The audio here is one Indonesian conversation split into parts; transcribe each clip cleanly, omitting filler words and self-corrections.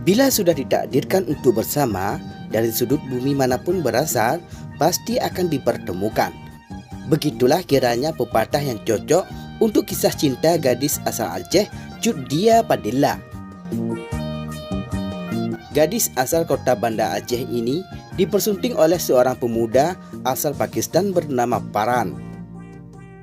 Bila sudah ditakdirkan untuk bersama, dari sudut bumi manapun berasal, pasti akan dipertemukan. Begitulah kiranya pepatah yang cocok untuk kisah cinta gadis asal Aceh, Cut Dia Padilla. Gadis asal kota Banda Aceh ini dipersunting oleh seorang pemuda asal Pakistan bernama Paran.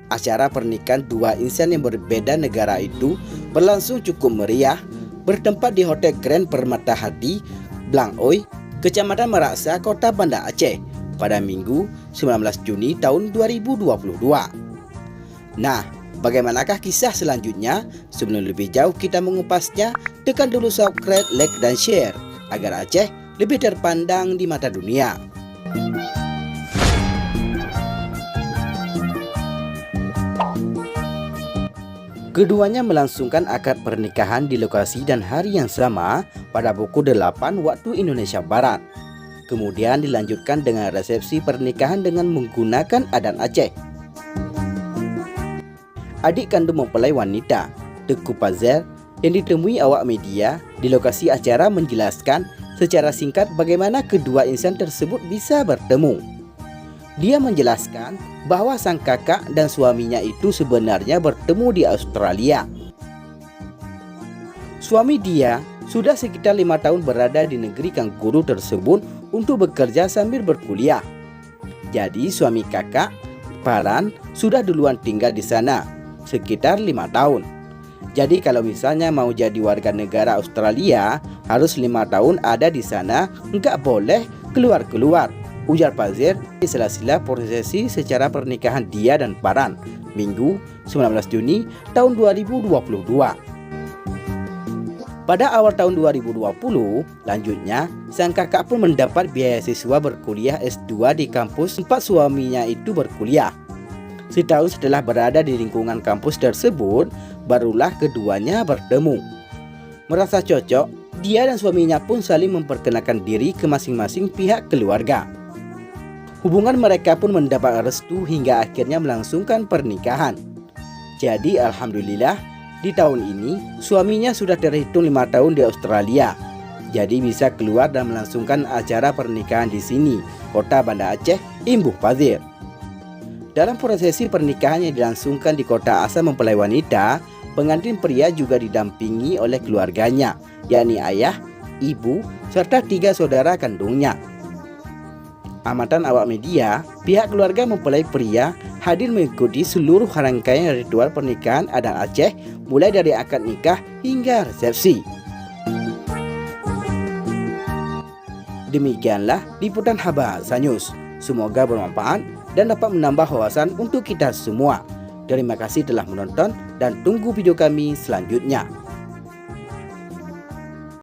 Acara pernikahan dua insan yang berbeda negara itu berlangsung cukup meriah, bertempat di Hotel Grand Permata Hati, Blang Oi, Kecamatan Meraksa, Kota Banda Aceh pada Minggu 19 Juni tahun 2022. Nah, bagaimanakah kisah selanjutnya? Sebelum lebih jauh kita mengupasnya, tekan dulu subscribe, like, dan share agar Aceh lebih terpandang di mata dunia. Keduanya melangsungkan akad pernikahan di lokasi dan hari yang sama pada pukul 8 waktu Indonesia Barat. Kemudian dilanjutkan dengan resepsi pernikahan dengan menggunakan adat Aceh. Adik kandung mempelai wanita, Teuku Pazer, yang ditemui awak media di lokasi acara menjelaskan secara singkat bagaimana kedua insan tersebut bisa bertemu. Dia menjelaskan bahwa sang kakak dan suaminya itu sebenarnya bertemu di Australia. Suami dia sudah sekitar 5 tahun berada di negeri Kanguru tersebut untuk bekerja sambil berkuliah. Jadi suami kakak, Paran, sudah duluan tinggal di sana sekitar 5 tahun. Jadi kalau misalnya mau jadi warga negara Australia, harus 5 tahun ada di sana, nggak boleh keluar-keluar, ujar Pazer di sela-sela prosesi secara pernikahan dia dan Paran, Minggu 19 Juni tahun 2022. Pada awal tahun 2020, lanjutnya, sang kakak pun mendapat beasiswa berkuliah S2 di kampus tempat suaminya itu berkuliah. Setahun setelah berada di lingkungan kampus tersebut, barulah keduanya bertemu. Merasa cocok, dia dan suaminya pun saling memperkenalkan diri ke masing-masing pihak keluarga. Hubungan mereka pun mendapat restu hingga akhirnya melangsungkan pernikahan. Jadi alhamdulillah, di tahun ini suaminya sudah terhitung 5 tahun di Australia. Jadi bisa keluar dan melangsungkan acara pernikahan di sini, Kota Banda Aceh, Imbuh Pazer. Dalam prosesi pernikahan yang dilangsungkan di kota asal mempelai wanita, pengantin pria juga didampingi oleh keluarganya, yakni ayah, ibu, serta 3 saudara kandungnya. Amatan awak media, pihak keluarga mempelai pria hadir mengikuti seluruh rangkaian ritual pernikahan adat Aceh, mulai dari akad nikah hingga resepsi. Demikianlah liputan Habahasa News. Semoga bermanfaat dan dapat menambah wawasan untuk kita semua. Terima kasih telah menonton dan tunggu video kami selanjutnya.